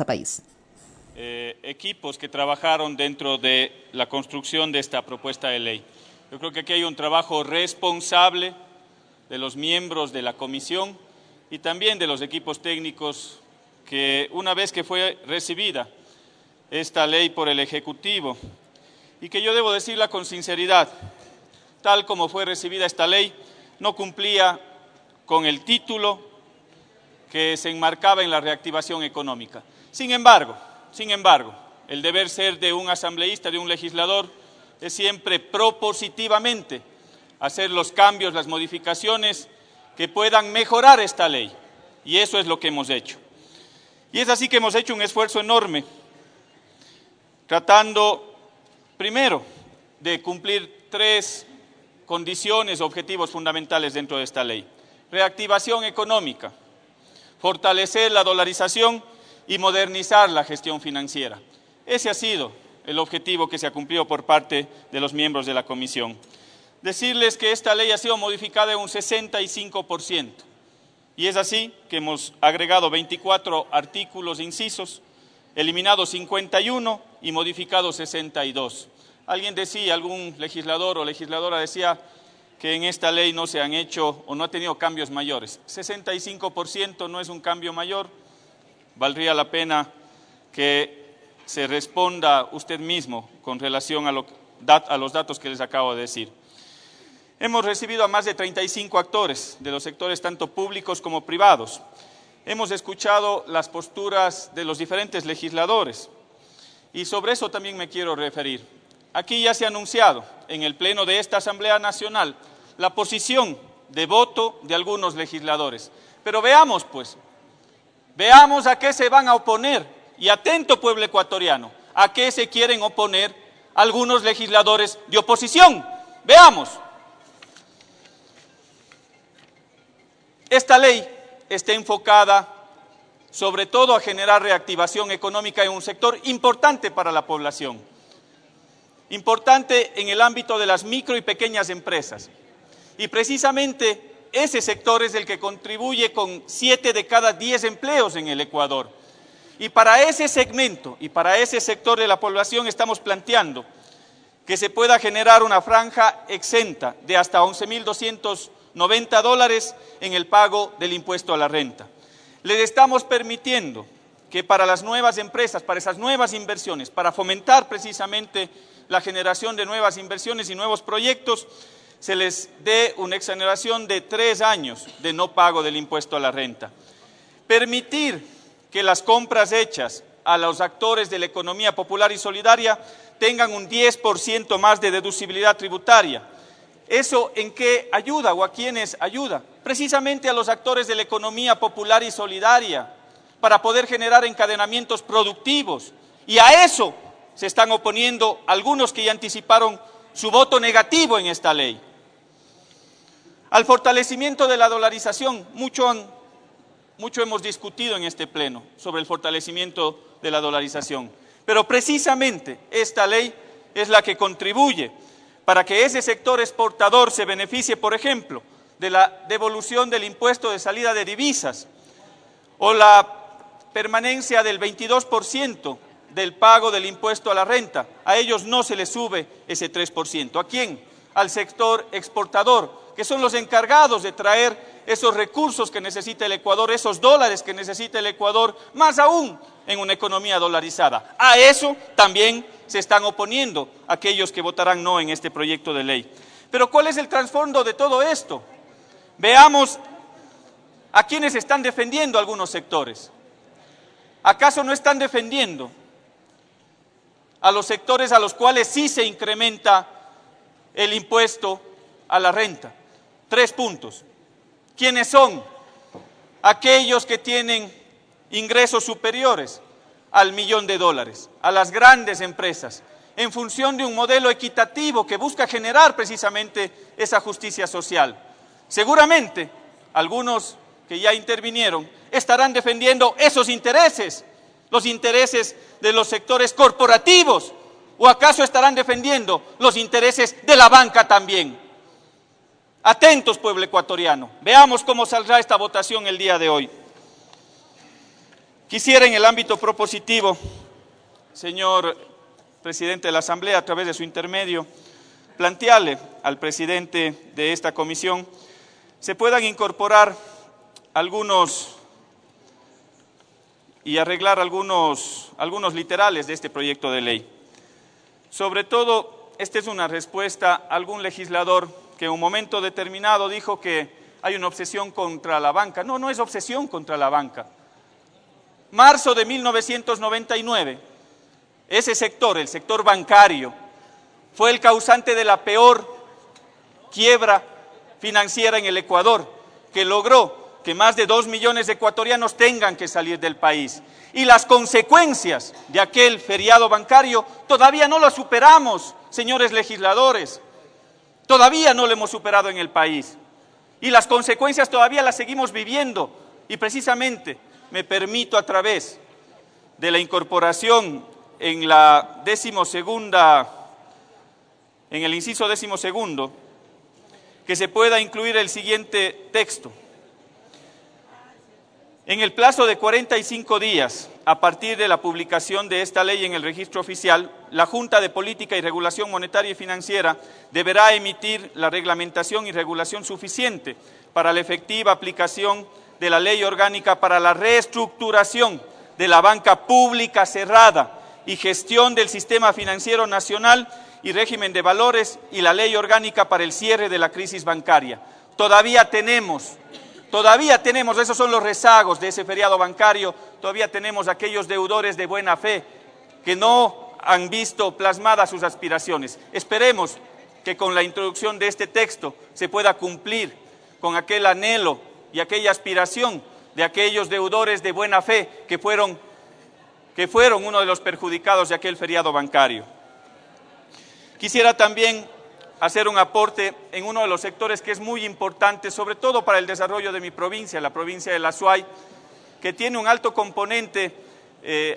País. Equipos que trabajaron dentro de la construcción de esta propuesta de ley. Yo creo que aquí hay un trabajo responsable de los miembros de la comisión y también de los equipos técnicos que una vez que fue recibida esta ley por el Ejecutivo, y que yo debo decirla con sinceridad, tal como fue recibida esta ley, no cumplía con el título que se enmarcaba en la reactivación económica. Sin embargo, el deber ser de un asambleísta, de un legislador, es siempre propositivamente hacer los cambios, las modificaciones que puedan mejorar esta ley. Y eso es lo que hemos hecho. Y es así que hemos hecho un esfuerzo enorme, tratando, primero, de cumplir 3 condiciones, objetivos fundamentales dentro de esta ley. Reactivación económica, fortalecer la dolarización y modernizar la gestión financiera. Ese ha sido el objetivo que se ha cumplido por parte de los miembros de la comisión. Decirles que esta ley ha sido modificada en un 65%, y es así que hemos agregado 24 artículos e incisos, eliminado 51 y modificado 62. Alguien decía, algún legislador o legisladora decía que en esta ley no se han hecho o no ha tenido cambios mayores. 65% no es un cambio mayor. Valdría la pena que se responda usted mismo con relación a los datos que les acabo de decir. Hemos recibido a más de 35 actores de los sectores tanto públicos como privados. Hemos escuchado las posturas de los diferentes legisladores y sobre eso también me quiero referir. Aquí ya se ha anunciado en el pleno de esta Asamblea Nacional la posición de voto de algunos legisladores. Pero veamos pues, veamos a qué se van a oponer, y atento pueblo ecuatoriano, a qué se quieren oponer algunos legisladores de oposición. Veamos. Esta ley está enfocada sobre todo a generar reactivación económica en un sector importante para la población, importante en el ámbito de las micro y pequeñas empresas. Y precisamente ese sector es el que contribuye con 7 de cada 10 empleos en el Ecuador. Y para ese segmento y para ese sector de la población estamos planteando que se pueda generar una franja exenta de hasta $11.290 en el pago del impuesto a la renta. Les estamos permitiendo que para las nuevas empresas, para esas nuevas inversiones, para fomentar precisamente la generación de nuevas inversiones y nuevos proyectos, se les dé una exoneración de 3 años de no pago del impuesto a la renta. Permitir que las compras hechas a los actores de la economía popular y solidaria tengan un 10% más de deducibilidad tributaria. ¿Eso en qué ayuda o a quiénes ayuda? Precisamente a los actores de la economía popular y solidaria, para poder generar encadenamientos productivos. Y a eso se están oponiendo algunos que ya anticiparon su voto negativo en esta ley. Al fortalecimiento de la dolarización, mucho hemos discutido en este pleno sobre el fortalecimiento de la dolarización, pero precisamente esta ley es la que contribuye para que ese sector exportador se beneficie, por ejemplo, de la devolución del impuesto de salida de divisas o la permanencia del 22% del pago del impuesto a la renta. A ellos no se les sube ese 3%. ¿A quién? Al sector exportador, que son los encargados de traer esos recursos que necesita el Ecuador, esos dólares que necesita el Ecuador, más aún en una economía dolarizada. A eso también se están oponiendo aquellos que votarán no en este proyecto de ley. Pero ¿cuál es el trasfondo de todo esto? Veamos a quienes están defendiendo algunos sectores. ¿Acaso no están defendiendo a los sectores a los cuales sí se incrementa el impuesto a la renta? 3 puntos. ¿Quiénes son? Aquellos que tienen ingresos superiores al $1.000.000, a las grandes empresas, en función de un modelo equitativo que busca generar precisamente esa justicia social. Seguramente algunos que ya intervinieron estarán defendiendo esos intereses, los intereses de los sectores corporativos, o acaso estarán defendiendo los intereses de la banca también. Atentos, pueblo ecuatoriano, veamos cómo saldrá esta votación el día de hoy. Quisiera en el ámbito propositivo, señor presidente de la Asamblea, a través de su intermedio, plantearle al presidente de esta comisión se puedan incorporar algunos y arreglar algunos literales de este proyecto de ley. Sobre todo, esta es una respuesta a algún legislador que en un momento determinado dijo que hay una obsesión contra la banca. No, no es obsesión contra la banca. Marzo de 1999, ese sector, el sector bancario, fue el causante de la peor quiebra financiera en el Ecuador, que logró que más de 2 millones de ecuatorianos tengan que salir del país. Y las consecuencias de aquel feriado bancario todavía no las superamos, señores legisladores. Todavía no lo hemos superado en el país. Y las consecuencias todavía las seguimos viviendo. Y precisamente me permito, a través de la incorporación en la en el inciso 12, que se pueda incluir el siguiente texto. En el plazo de 45 días, a partir de la publicación de esta ley en el registro oficial, la Junta de Política y Regulación Monetaria y Financiera deberá emitir la reglamentación y regulación suficiente para la efectiva aplicación de la Ley Orgánica para la reestructuración de la banca pública cerrada y gestión del sistema financiero nacional y régimen de valores y la Ley Orgánica para el cierre de la crisis bancaria. Todavía tenemos, esos son los rezagos de ese feriado bancario, todavía tenemos aquellos deudores de buena fe que no han visto plasmadas sus aspiraciones. Esperemos que con la introducción de este texto se pueda cumplir con aquel anhelo y aquella aspiración de aquellos deudores de buena fe que fueron uno de los perjudicados de aquel feriado bancario. Quisiera también hacer un aporte en uno de los sectores que es muy importante, sobre todo para el desarrollo de mi provincia, la provincia de La Suay, que tiene un alto componente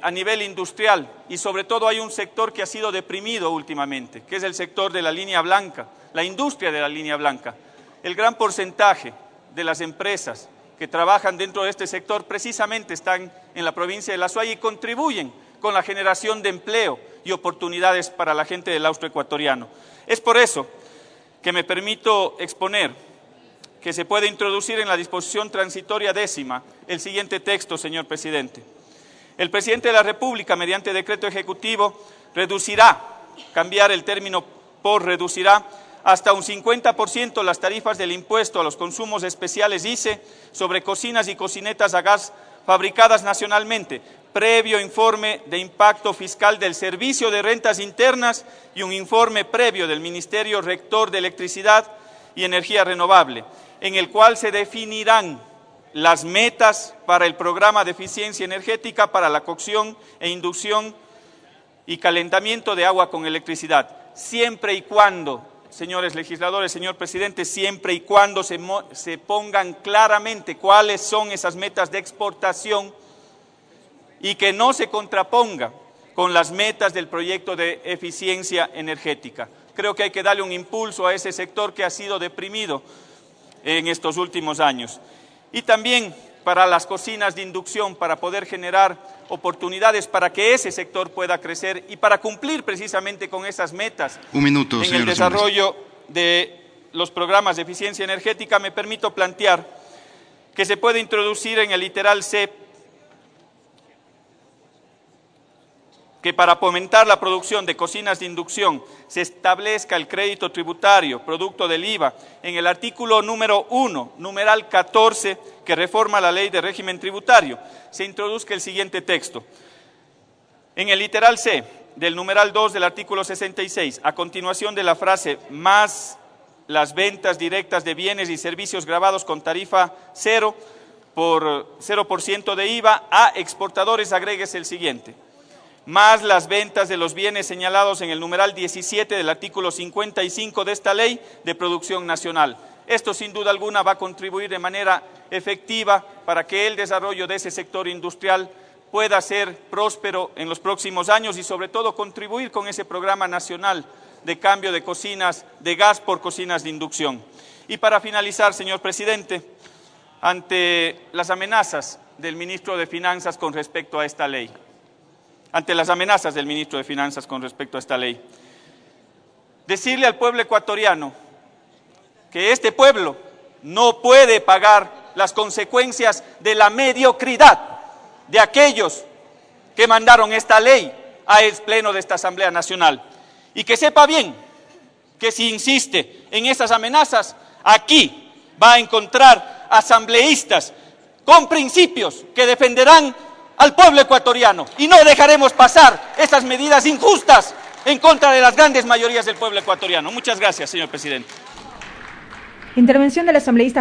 a nivel industrial y sobre todo hay un sector que ha sido deprimido últimamente, que es el sector de la línea blanca, la industria de la línea blanca. El gran porcentaje de las empresas que trabajan dentro de este sector precisamente están en la provincia de La Suay y contribuyen con la generación de empleo y oportunidades para la gente del austro ecuatoriano. Es por eso que me permito exponer que se puede introducir en la disposición transitoria 10ª el siguiente texto, señor presidente. El presidente de la República, mediante decreto ejecutivo, cambiar el término por reducirá hasta un 50% las tarifas del impuesto a los consumos especiales ICE sobre cocinas y cocinetas a gas fabricadas nacionalmente, previo informe de impacto fiscal del Servicio de Rentas Internas y un informe previo del Ministerio Rector de Electricidad y Energía Renovable, en el cual se definirán las metas para el programa de eficiencia energética para la cocción e inducción y calentamiento de agua con electricidad, siempre y cuando, señores legisladores, señor presidente, siempre y cuando se pongan claramente cuáles son esas metas de exportación y que no se contraponga con las metas del proyecto de eficiencia energética. Creo que hay que darle un impulso a ese sector que ha sido deprimido en estos últimos años. Y también para las cocinas de inducción, para poder generar oportunidades para que ese sector pueda crecer y para cumplir precisamente con esas metas en el desarrollo de los programas de eficiencia energética, me permito plantear que se puede introducir en el literal C que para fomentar la producción de cocinas de inducción se establezca el crédito tributario, producto del IVA, en el artículo número 1, numeral 14, que reforma la ley de régimen tributario. Se introduzca el siguiente texto. En el literal C del numeral 2 del artículo 66, a continuación de la frase más las ventas directas de bienes y servicios gravados con tarifa 0 por 0% de IVA a exportadores, agréguese el siguiente: más las ventas de los bienes señalados en el numeral 17 del artículo 55 de esta ley de producción nacional. Esto sin duda alguna va a contribuir de manera efectiva para que el desarrollo de ese sector industrial pueda ser próspero en los próximos años y sobre todo contribuir con ese programa nacional de cambio de cocinas de gas por cocinas de inducción. Y para finalizar, señor presidente, ante las amenazas del ministro de Finanzas con respecto a esta ley, ante las amenazas del ministro de Finanzas con respecto a esta ley. Decirle al pueblo ecuatoriano que este pueblo no puede pagar las consecuencias de la mediocridad de aquellos que mandaron esta ley al pleno de esta Asamblea Nacional. Y que sepa bien que si insiste en esas amenazas, aquí va a encontrar asambleístas con principios que defenderán al pueblo ecuatoriano y no dejaremos pasar estas medidas injustas en contra de las grandes mayorías del pueblo ecuatoriano. Muchas gracias, señor presidente. Intervención del asambleísta